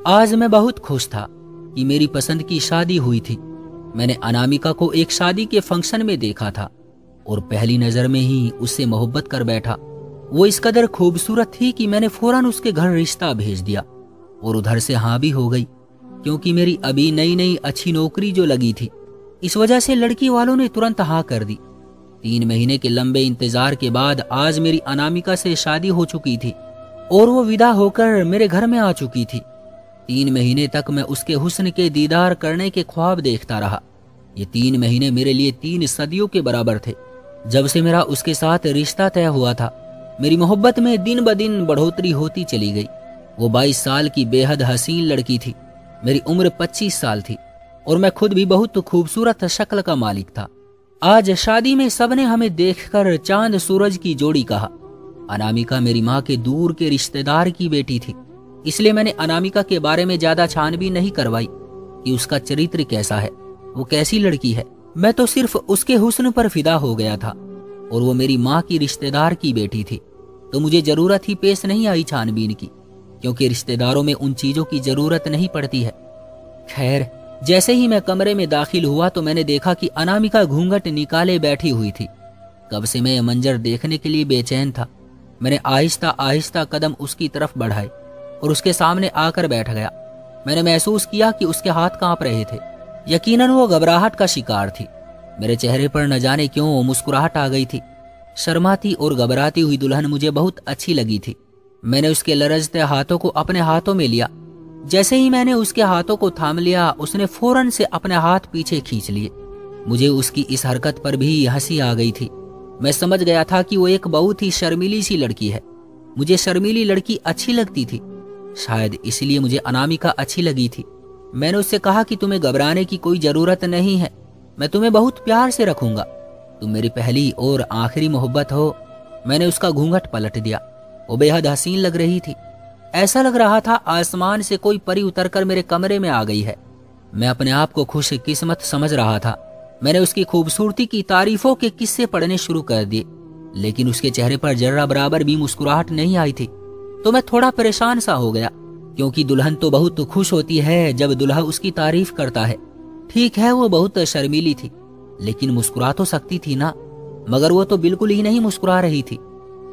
आज मैं बहुत खुश था कि मेरी पसंद की शादी हुई थी। मैंने अनामिका को एक शादी के फंक्शन में देखा था और पहली नजर में ही उससे मोहब्बत कर बैठा। वो इस कदर खूबसूरत थी कि मैंने फौरन उसके घर रिश्ता भेज दिया और उधर से हाँ भी हो गई, क्योंकि मेरी अभी नई नई अच्छी नौकरी जो लगी थी, इस वजह से लड़की वालों ने तुरंत हाँ कर दी। 3 महीने के लंबे इंतजार के बाद आज मेरी अनामिका से शादी हो चुकी थी और वो विदा होकर मेरे घर में आ चुकी थी। 3 महीने तक मैं उसके हुस्न के दीदार करने के ख्वाब देखता रहा। ये 3 महीने मेरे लिए 3 सदियों के बराबर थे। जब से मेरा उसके साथ रिश्ता तय हुआ था, मेरी मोहब्बत में दिन ब दिन बढ़ोतरी होती चली गई। वो 22 साल की बेहद हसीन लड़की थी। मेरी उम्र 25 साल थी और मैं खुद भी बहुत खूबसूरत शक्ल का मालिक था। आज शादी में सबने हमें देखकर चांद सूरज की जोड़ी कहा। अनामिका मेरी माँ के दूर के रिश्तेदार की बेटी थी, इसलिए मैंने अनामिका के बारे में ज्यादा छानबीन नहीं करवाई कि उसका चरित्र कैसा है, वो कैसी लड़की है। मैं तो सिर्फ उसके हुस्न पर फिदा हो गया था और वो मेरी माँ की रिश्तेदार की बेटी थी, तो मुझे जरूरत ही पेश नहीं आई छानबीन की, क्योंकि रिश्तेदारों में उन चीजों की जरूरत नहीं पड़ती है। खैर, जैसे ही मैं कमरे में दाखिल हुआ तो मैंने देखा कि अनामिका घूंघट निकाले बैठी हुई थी। कब से मैं यह मंजर देखने के लिए बेचैन था। मैंने आहिस्ता आहिस्ता कदम उसकी तरफ बढ़ाए और उसके सामने आकर बैठ गया। मैंने महसूस किया कि उसके हाथ कांप रहे थे। यकीनन वो घबराहट का शिकार थी। मेरे चेहरे पर न जाने क्यों मुस्कुराहट आ गई थी। शर्माती और घबराती हुई दुल्हन मुझे बहुत अच्छी लगी थी। मैंने उसके लरजते हाथों को अपने हाथों में लिया। जैसे ही मैंने उसके हाथों को थाम लिया, उसने फौरन से अपने हाथ पीछे खींच लिए। मुझे उसकी इस हरकत पर भी हंसी आ गई थी। मैं समझ गया था कि वो एक बहुत ही शर्मीली सी लड़की है। मुझे शर्मीली लड़की अच्छी लगती थी, शायद इसलिए मुझे अनामिका अच्छी लगी थी। मैंने उससे कहा कि तुम्हें घबराने की कोई जरूरत नहीं है, मैं तुम्हें बहुत प्यार से रखूंगा, तुम मेरी पहली और आखिरी मोहब्बत हो। मैंने उसका घूंघट पलट दिया। वो बेहद हसीन लग रही थी। ऐसा लग रहा था आसमान से कोई परी उतरकर मेरे कमरे में आ गई है। मैं अपने आप को खुश किस्मत समझ रहा था। मैंने उसकी खूबसूरती की तारीफों के किस्से पढ़ने शुरू कर दिए, लेकिन उसके चेहरे पर जर्रा बराबर भी मुस्कुराहट नहीं आई थी। तो मैं थोड़ा परेशान सा हो गया, क्योंकि दुल्हन तो बहुत खुश होती है जब दुल्हा उसकी तारीफ करता है। ठीक है, वो बहुत शर्मीली थी, लेकिन मुस्कुरा तो सकती थी ना, मगर वो तो बिल्कुल ही नहीं मुस्कुरा रही थी।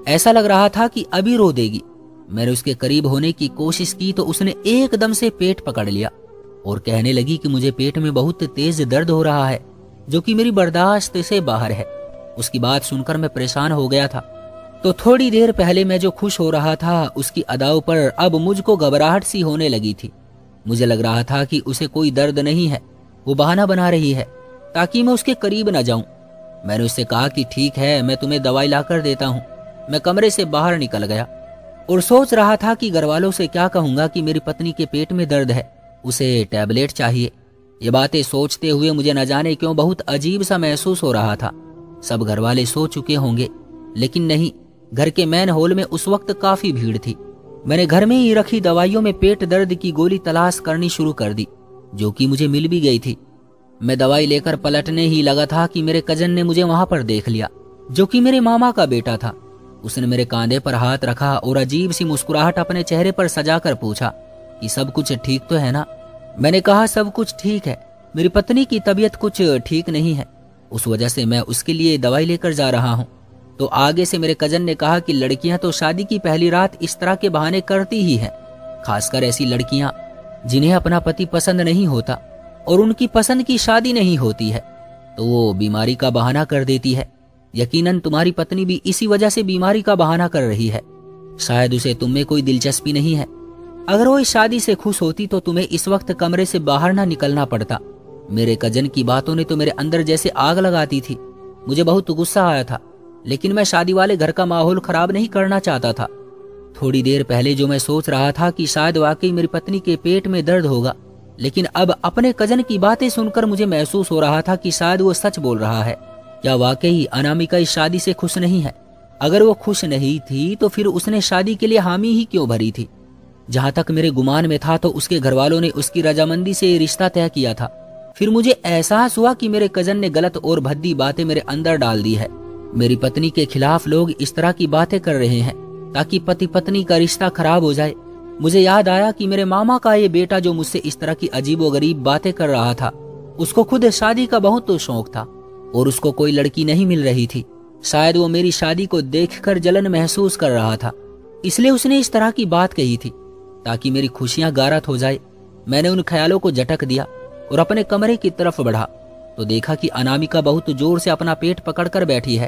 ऐसा लग रहा था कि अभी रो देगी। मैंने उसके करीब होने की कोशिश की तो उसने एकदम से पेट पकड़ लिया और कहने लगी कि मुझे पेट में बहुत तेज दर्द हो रहा है, जो कि मेरी बर्दाश्त से बाहर है। उसकी बात सुनकर मैं परेशान हो गया था। तो थोड़ी देर पहले मैं जो खुश हो रहा था, उसकी अदाओं पर अब मुझको घबराहट सी होने लगी थी। मुझे लग रहा था कि उसे कोई दर्द नहीं है, वो बहाना बना रही है ताकि मैं उसके करीब न जाऊं। मैंने उससे कहा कि ठीक है, मैं तुम्हें दवाई लाकर देता हूं। मैं कमरे से बाहर निकल गया और सोच रहा था कि घर वालों से क्या कहूंगा कि मेरी पत्नी के पेट में दर्द है, उसे टैबलेट चाहिए। ये बातें सोचते हुए मुझे न जाने क्यों बहुत अजीब सा महसूस हो रहा था। सब घर वाले सो चुके होंगे, लेकिन नहीं, घर के मैन हॉल में उस वक्त काफी भीड़ थी। मैंने घर में ही रखी दवाइयों में पेट दर्द की गोली तलाश करनी शुरू कर दी, जो कि मुझे मिल भी गई थी। मैं दवाई लेकर पलटने ही लगा था कि मेरे कजन ने मुझे वहां पर देख लिया, जो कि मेरे मामा का बेटा था। उसने मेरे कांधे पर हाथ रखा और अजीब सी मुस्कुराहट अपने चेहरे पर सजाकर पूछा कि सब कुछ ठीक तो है ना। मैंने कहा सब कुछ ठीक है, मेरी पत्नी की तबीयत कुछ ठीक नहीं है, उस वजह से मैं उसके लिए दवाई लेकर जा रहा हूँ। तो आगे से मेरे कजन ने कहा कि लड़कियां तो शादी की पहली रात इस तरह के बहाने करती ही हैं, खासकर ऐसी लड़कियां जिन्हें अपना पति पसंद नहीं होता और उनकी पसंद की शादी नहीं होती है, तो वो बीमारी का बहाना कर देती है। यकीनन तुम्हारी पत्नी भी इसी वजह से बीमारी का बहाना कर रही है। शायद उसे तुम में कोई दिलचस्पी नहीं है। अगर वो इस शादी से खुश होती तो तुम्हें इस वक्त कमरे से बाहर ना निकलना पड़ता। मेरे कजन की बातों ने तो मेरे अंदर जैसे आग लगाती थी। मुझे बहुत गुस्सा आया था, लेकिन मैं शादी वाले घर का माहौल खराब नहीं करना चाहता था। थोड़ी देर पहले जो मैं सोच रहा था कि शायद वाकई मेरी पत्नी के पेट में दर्द होगा, लेकिन अब अपने कजन की बातें सुनकर मुझे महसूस हो रहा था कि शायद वो सच बोल रहा है। क्या वाकई अनामिका इस शादी से खुश नहीं है? अगर वो खुश नहीं थी तो फिर उसने शादी के लिए हामी ही क्यों भरी थी? जहां तक मेरे गुमान में था तो उसके घर वालों ने उसकी रजामंदी से रिश्ता तय किया था। फिर मुझे एहसास हुआ कि मेरे कजन ने गलत और भद्दी बातें मेरे अंदर डाल दी है। मेरी पत्नी के खिलाफ लोग इस तरह की बातें कर रहे हैं ताकि पति पत्नी का रिश्ता खराब हो जाए। मुझे याद आया कि मेरे मामा का ये बेटा जो मुझसे इस तरह की अजीबोगरीब बातें कर रहा था, उसको खुद शादी का बहुत तो शौक था और उसको कोई लड़की नहीं मिल रही थी। शायद वो मेरी शादी को देखकर जलन महसूस कर रहा था, इसलिए उसने इस तरह की बात कही थी ताकि मेरी खुशियां गारत हो जाए। मैंने उन ख्यालों को झटक दिया और अपने कमरे की तरफ बढ़ा तो देखा कि अनामिका बहुत जोर से अपना पेट पकड़कर बैठी है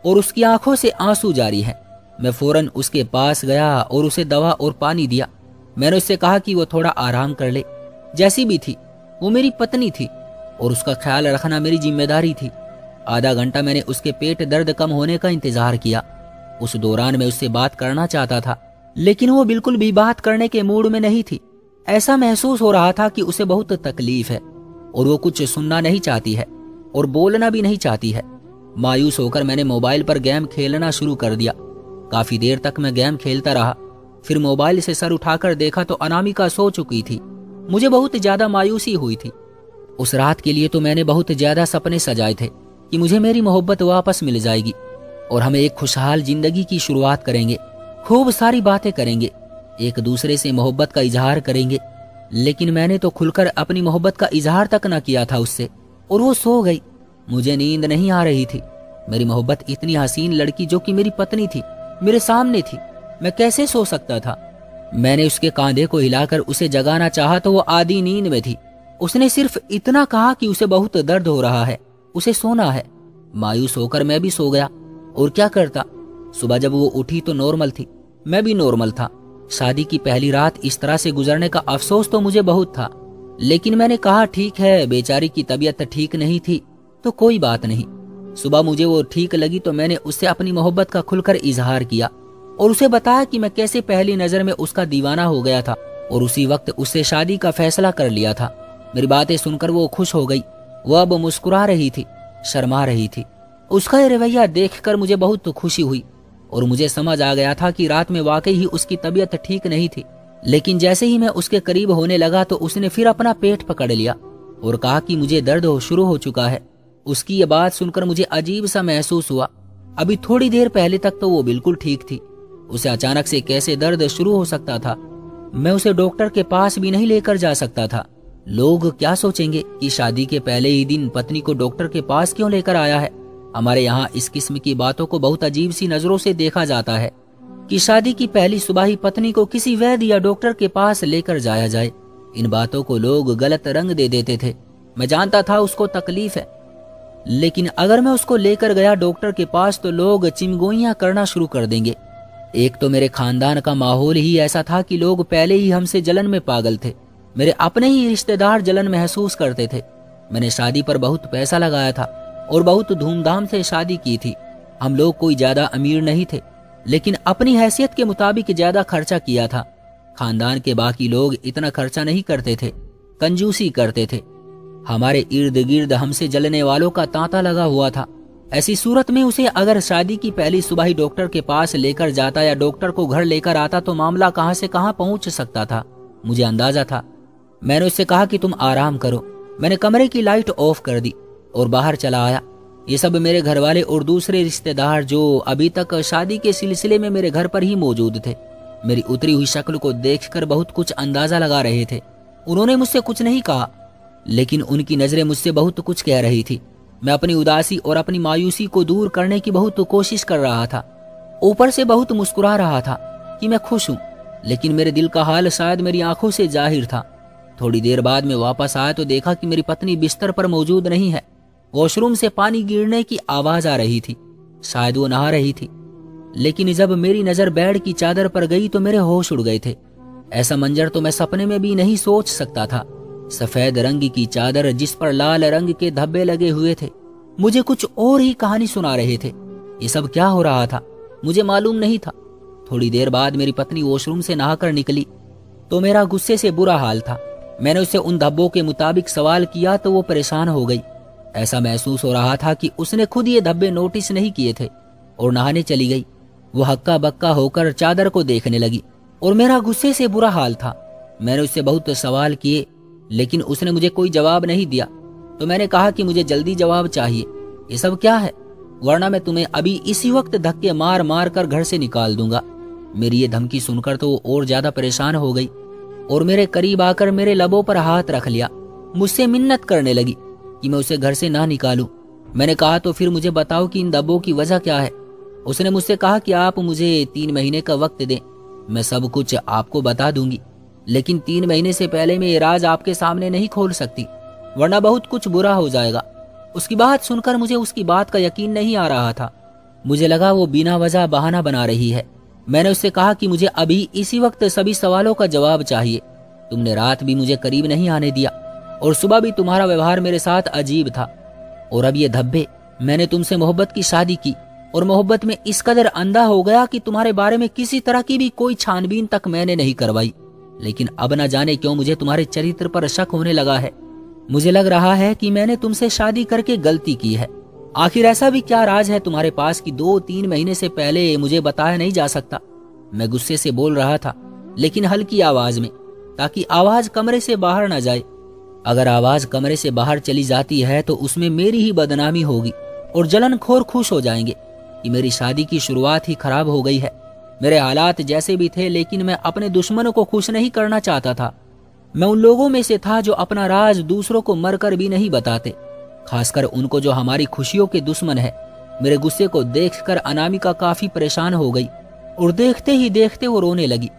और उसकी आंखों से आंसू जारी है। मैं फौरन उसके पास गया और उसे दवा और पानी दिया। मैंने उससे कहा कि वो थोड़ा आराम कर ले। जैसी भी थी वो मेरी पत्नी थी और उसका ख्याल रखना मेरी जिम्मेदारी थी। आधा घंटा मैंने उसके पेट दर्द कम होने का इंतजार किया। उस दौरान मैं उससे बात करना चाहता था, लेकिन वो बिल्कुल भी बात करने के मूड में नहीं थी। ऐसा महसूस हो रहा था कि उसे बहुत तकलीफ है और वो कुछ सुनना नहीं चाहती है और बोलना भी नहीं चाहती है। मायूस होकर मैंने मोबाइल पर गेम खेलना शुरू कर दिया। काफी देर तक मैं गेम खेलता रहा, फिर मोबाइल से सर उठाकर देखा तो अनामिका सो चुकी थी। मुझे बहुत ज्यादा मायूसी हुई थी। उस रात के लिए तो मैंने बहुत ज्यादा सपने सजाए थे कि मुझे मेरी मोहब्बत वापस मिल जाएगी और हम एक खुशहाल जिंदगी की शुरुआत करेंगे, खूब सारी बातें करेंगे, एक दूसरे से मोहब्बत का इजहार करेंगे। लेकिन मैंने तो खुलकर अपनी मोहब्बत का इजहार तक न किया था उससे और वो सो गई। मुझे नींद नहीं आ रही थी। मेरी मोहब्बत इतनी हसीन लड़की जो कि मेरी पत्नी थी मेरे सामने थी, मैं कैसे सो सकता था। मैंने उसके कांधे को हिलाकर उसे जगाना चाहा तो वो आधी नींद में थी। उसने सिर्फ इतना कहा कि उसे बहुत दर्द हो रहा है, उसे सोना है। मायूस होकर मैं भी सो गया और क्या करता। सुबह जब वो उठी तो नॉर्मल थी, मैं भी नॉर्मल था। शादी की पहली रात इस तरह से गुजरने का अफसोस तो मुझे बहुत था, लेकिन मैंने कहा ठीक है, बेचारी की तबीयत ठीक नहीं थी तो कोई बात नहीं। सुबह मुझे वो ठीक लगी तो मैंने उससे अपनी मोहब्बत का खुलकर इजहार किया और उसे बताया कि मैं कैसे पहली नजर में उसका दीवाना हो गया था और उसी वक्त उससे शादी का फैसला कर लिया था। मेरी बातें सुनकर वो खुश हो गई। वो अब मुस्कुरा रही थी, शर्मा रही थी। उसका ये रवैया देखकर मुझे बहुत खुशी हुई और मुझे समझ आ गया था कि रात में वाकई ही उसकी तबीयत ठीक नहीं थी। लेकिन जैसे ही मैं उसके करीब होने लगा तो उसने फिर अपना पेट पकड़ लिया और कहा कि मुझे दर्द शुरू हो चुका है। उसकी ये बात सुनकर मुझे अजीब सा महसूस हुआ। अभी थोड़ी देर पहले तक तो वो बिल्कुल ठीक थी, उसे अचानक से कैसे दर्द शुरू हो सकता था। मैं उसे डॉक्टर के पास भी नहीं लेकर जा सकता था। लोग क्या सोचेंगे कि शादी के पहले ही दिन पत्नी को डॉक्टर के पास क्यों लेकर आया है। हमारे यहाँ इस किस्म की बातों को बहुत अजीब सी नजरों से देखा जाता है कि शादी की पहली सुबह ही पत्नी को किसी वैद्य या डॉक्टर के पास लेकर जाया जाए। इन बातों को लोग गलत रंग दे देते थे। मैं जानता था उसको तकलीफ है, लेकिन अगर मैं उसको लेकर गया डॉक्टर के पास तो लोग चिमगोइयां करना शुरू कर देंगे। एक तो मेरे खानदान का माहौल ही ऐसा था कि लोग पहले ही हमसे जलन में पागल थे। मेरे अपने ही रिश्तेदार जलन महसूस करते थे। मैंने शादी पर बहुत पैसा लगाया था और बहुत धूमधाम से शादी की थी। हम लोग कोई ज्यादा अमीर नहीं थे, लेकिन अपनी हैसियत के मुताबिक ज्यादा खर्चा किया था। खानदान के बाकी लोग इतना खर्चा नहीं करते थे, कंजूसी करते थे। हमारे इर्द गिर्द हमसे जलने वालों का तांता लगा हुआ था। ऐसी सूरत में उसे अगर शादी की पहली सुबह ही डॉक्टर के पास लेकर जाता या डॉक्टर को घर लेकर आता तो मामला कहां से कहां पहुंच सकता था, मुझे अंदाजा था। मैंने उससे कहा कि तुम आराम करो। मैंने कमरे की लाइट ऑफ कर दी और बाहर चला आया। ये सब मेरे घर वाले और दूसरे रिश्तेदार जो अभी तक शादी के सिलसिले में मेरे घर पर ही मौजूद थे, मेरी उतरी हुई शक्ल को देखकर बहुत कुछ अंदाजा लगा रहे थे। उन्होंने मुझसे कुछ नहीं कहा, लेकिन उनकी नजरें मुझसे बहुत कुछ कह रही थी। मैं अपनी उदासी और अपनी मायूसी को दूर करने की बहुत कोशिश कर रहा था। ऊपर से बहुत मुस्कुरा रहा था कि मैं खुश हूं, लेकिन मेरे दिल का हाल शायद मेरी आंखों से जाहिर था। थोड़ी देर बाद मैं वापस आया तो देखा कि मेरी पत्नी बिस्तर पर मौजूद नहीं है। वॉशरूम से पानी गिरने की आवाज आ रही थी, शायद वो नहा रही थी। लेकिन जब मेरी नजर बेड की चादर पर गई तो मेरे होश उड़ गए थे। ऐसा मंजर तो मैं सपने में भी नहीं सोच सकता था। सफेद रंग की चादर जिस पर लाल रंग के धब्बे लगे हुए थे, मुझे कुछ और ही कहानी सुना रहे थे। ये सब क्या हो रहा था मुझे मालूम नहीं था। थोड़ी देर बाद मेरी पत्नी वॉशरूम से नहाकर निकली तो मेरा गुस्से से बुरा हाल था। मैंने उससे उन धब्बों के मुताबिक सवाल किया तो वो परेशान हो गई। ऐसा महसूस हो रहा था कि उसने खुद ये धब्बे नोटिस नहीं किए थे और नहाने चली गई। वो हक्का बक्का होकर चादर को देखने लगी और मेरा गुस्से से बुरा हाल था। मैंने उससे बहुत सवाल किए, लेकिन उसने मुझे कोई जवाब नहीं दिया। तो मैंने कहा कि मुझे जल्दी जवाब चाहिए, ये सब क्या है, वरना मैं तुम्हें अभी इसी वक्त धक्के मार मार कर घर से निकाल दूंगा। मेरी ये धमकी सुनकर तो और ज्यादा परेशान हो गई और मेरे करीब आकर मेरे लबों पर हाथ रख लिया। मुझसे मिन्नत करने लगी कि मैं उसे घर से ना निकालूं। मैंने कहा तो फिर मुझे बताओ कि इन दबाव की वजह क्या है। उसने मुझसे कहा कि आप मुझे 3 महीने का वक्त दें, मैं सब कुछ आपको बता दूंगी, लेकिन 3 महीने से पहले मैं ये राज आपके सामने नहीं खोल सकती, वरना बहुत कुछ बुरा हो जाएगा। उसकी बात सुनकर मुझे उसकी बात का यकीन नहीं आ रहा था। मुझे लगा वो बिना वजह बहाना बना रही है। मैंने उससे कहा कि मुझे अभी इसी वक्त सभी सवालों का जवाब चाहिए। तुमने रात भी मुझे करीब नहीं आने दिया और सुबह भी तुम्हारा व्यवहार मेरे साथ अजीब था। और अब ये धब्बे, मैंने तुमसे मोहब्बत की शादी की और मोहब्बत में इस कदर अंधा हो गया कि तुम्हारे बारे में किसी तरह की भी कोई छानबीन तक मैंने नहीं करवाई। लेकिन अब न जाने क्यों मुझे तुम्हारे चरित्र पर शक होने लगा है। मुझे लग रहा है कि मैंने तुमसे शादी करके गलती की है। आखिर ऐसा भी क्या राज है तुम्हारे पास कि 2-3 महीने से पहले मुझे बताया नहीं जा सकता। मैं गुस्से से बोल रहा था, लेकिन हल्की आवाज में, ताकि आवाज कमरे से बाहर न जाए। अगर आवाज कमरे से बाहर चली जाती है तो उसमें मेरी ही बदनामी होगी और जलनखोर खुश हो जाएंगे कि मेरी शादी की शुरुआत ही खराब हो गई है। मेरे हालात जैसे भी थे, लेकिन मैं अपने दुश्मनों को खुश नहीं करना चाहता था। मैं उन लोगों में से था जो अपना राज दूसरों को मरकर भी नहीं बताते, खासकर उनको जो हमारी खुशियों के दुश्मन है। मेरे गुस्से को देखकर अनामिका काफी परेशान हो गई और देखते ही देखते वो रोने लगी।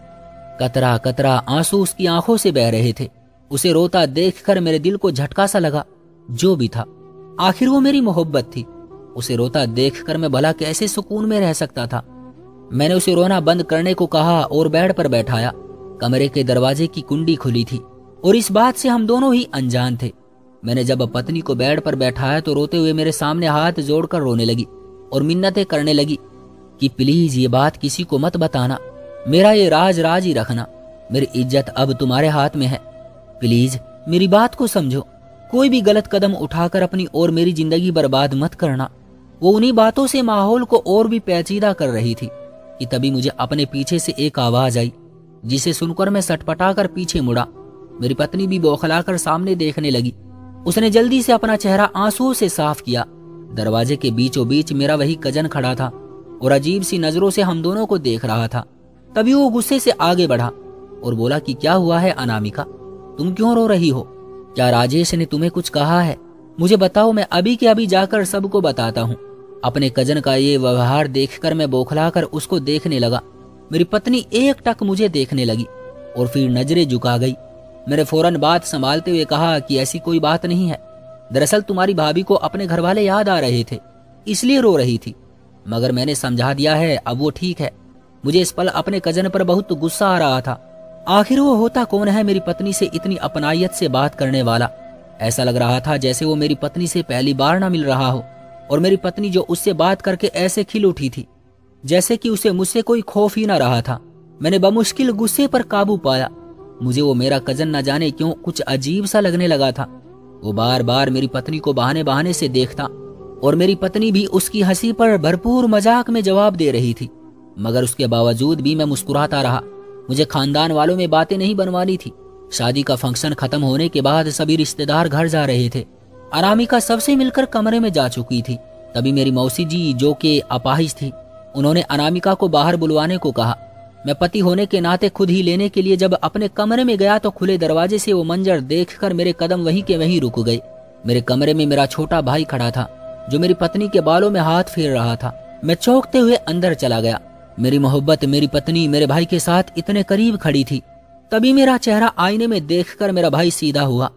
कतरा कतरा आंसू उसकी आंखों से बह रहे थे। उसे रोता देखकर मेरे दिल को झटका सा लगा। जो भी था, आखिर वो मेरी मोहब्बत थी। उसे रोता देखकर मैं भला कैसे सुकून में रह सकता था। मैंने उसे रोना बंद करने को कहा और बेड पर बैठाया। कमरे के दरवाजे की कुंडी खुली थी और इस बात से हम दोनों ही अनजान थे। मैंने जब पत्नी को बेड पर बैठाया तो रोते हुए मेरे सामने हाथ जोड़कर रोने लगी और मिन्नतें करने लगी कि प्लीज ये बात किसी को मत बताना, मेरा ये राज राज ही रखना, मेरी इज्जत अब तुम्हारे हाथ में है। प्लीज मेरी बात को समझो, कोई भी गलत कदम उठाकर अपनी और मेरी जिंदगी बर्बाद मत करना। वो उन्हीं बातों से माहौल को और भी पेचीदा कर रही थी कि तभी मुझे अपने पीछे से एक आवाज आई, जिसे सुनकर मैं सटपटाकर पीछे मुड़ा। मेरी पत्नी भी बौखलाकर सामने देखने लगी। उसने जल्दी से अपना चेहरा आंसुओं से साफ किया। दरवाजे के बीचों बीच मेरा वही कजन खड़ा था और अजीब सी नजरों से हम दोनों को देख रहा था। तभी वो गुस्से से आगे बढ़ा और बोला कि क्या हुआ है अनामिका, तुम क्यों रो रही हो? क्या राजेश ने तुम्हें कुछ कहा है? मुझे बताओ, मैं अभी के अभी जाकर सबको बताता हूँ। अपने कजन का ये व्यवहार देखकर मैं बौखलाकर उसको देखने लगा। मेरी पत्नी एक टक मुझे देखने लगी और फिर नजरें झुका गई। मैंने फौरन बात संभालते हुए कहा कि ऐसी कोई बात नहीं है, दरअसल तुम्हारी भाभी को अपने घर वाले याद आ रहे थे, इसलिए रो रही थी। मगर मैंने समझा दिया है, अब वो ठीक है। मुझे इस पल अपने कजन पर बहुत गुस्सा आ रहा था। आखिर वो होता कौन है मेरी पत्नी से इतनी अपनायत से बात करने वाला? ऐसा लग रहा था जैसे वो मेरी पत्नी से पहली बार ना मिल रहा हो और मेरी पत्नी जो उससे बात करके ऐसे खिल उठी थी जैसे कि उसे मुझसे कोई खौफ ही ना रहा था। मैंने बमुश्किल गुस्से पर काबू पाया। मुझे वो मेरा कजन न जाने क्यों कुछ अजीब सा लगने लगा था। वो बार बार मेरी पत्नी को बहाने बहाने से देखता और मेरी पत्नी भी उसकी हंसी पर भरपूर मजाक में जवाब दे रही थी। मगर उसके बावजूद भी मैं मुस्कुराता रहा। मुझे खानदान वालों में बातें नहीं बनवानी थी। शादी का फंक्शन खत्म होने के बाद सभी रिश्तेदार घर जा रहे थे। अनामिका सबसे मिलकर कमरे में जा चुकी थी। तभी मेरी मौसी जी, जो कि अपाहिज थी, उन्होंने अनामिका को बाहर बुलवाने को कहा। मैं पति होने के नाते खुद ही लेने के लिए जब अपने कमरे में गया तो खुले दरवाजे से वो मंजर देखकर मेरे कदम वहीं के वहीं रुक गए। मेरे कमरे में मेरा छोटा भाई खड़ा था जो मेरी पत्नी के बालों में हाथ फेर रहा था। मैं चौंकते हुए अंदर चला गया। मेरी मोहब्बत, मेरी पत्नी मेरे भाई के साथ इतने करीब खड़ी थी। तभी मेरा चेहरा आईने में देखकर मेरा भाई सीधा हुआ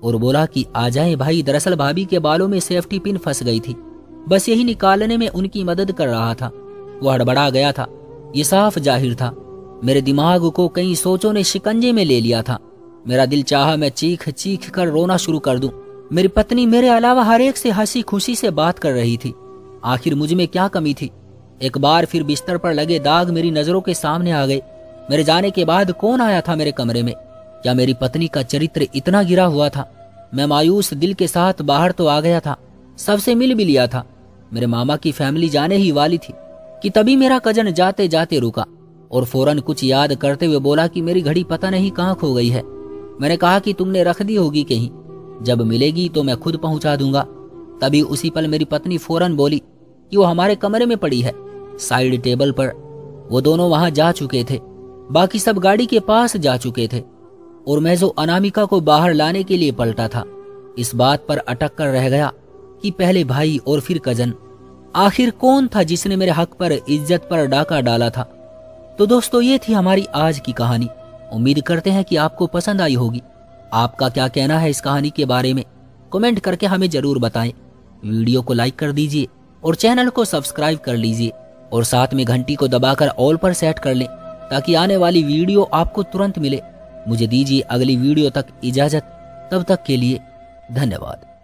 और बोला कि आ जाए भाई, दरअसल भाभी के बालों में सेफ्टी पिन फंस गई थी, बस यही निकालने में उनकी मदद कर रहा था। वो हड़बड़ा गया था, ये साफ जाहिर था। मेरे दिमाग को कई सोचों ने शिकंजे में ले लिया था। मेरा दिल चाहा मैं चीख चीख कर रोना शुरू कर दूं। मेरी पत्नी मेरे अलावा हर एक से हंसी खुशी से बात कर रही थी। आखिर मुझ में क्या कमी थी? एक बार फिर बिस्तर पर लगे दाग मेरी नजरों के सामने आ गए। मेरे जाने के बाद कौन आया था मेरे कमरे में? क्या मेरी पत्नी का चरित्र इतना गिरा हुआ था? मैं मायूस दिल के साथ बाहर तो आ गया था, सबसे मिल भी लिया था। मेरे मामा की फैमिली जाने ही वाली थी कि तभी मेरा कजन जाते जाते रुका और फौरन कुछ याद करते हुए बोला कि मेरी घड़ी पता नहीं कहाँ खो गई है। मैंने कहा कि तुमने रख दी होगी कहीं, जब मिलेगी तो मैं खुद पहुंचा दूंगा। तभी उसी पल मेरी पत्नी फौरन बोली कि वो हमारे कमरे में पड़ी है, साइड टेबल पर। वो दोनों वहां जा चुके थे, बाकी सब गाड़ी के पास जा चुके थे और मैं जो अनामिका को बाहर लाने के लिए पलटा था, इस बात पर अटक कर रह गया कि पहले भाई और फिर कजन, आखिर कौन था जिसने मेरे हक पर, इज्जत पर डाका डाला था। तो दोस्तों, ये थी हमारी आज की कहानी। उम्मीद करते हैं कि आपको पसंद आई होगी। आपका क्या कहना है इस कहानी के बारे में, कमेंट करके हमें जरूर बताएं। वीडियो को लाइक कर दीजिए और चैनल को सब्सक्राइब कर लीजिए और साथ में घंटी को दबाकर ऑल पर सेट कर लें ताकि आने वाली वीडियो आपको तुरंत मिले। मुझे दीजिए अगली वीडियो तक इजाजत, तब तक के लिए धन्यवाद।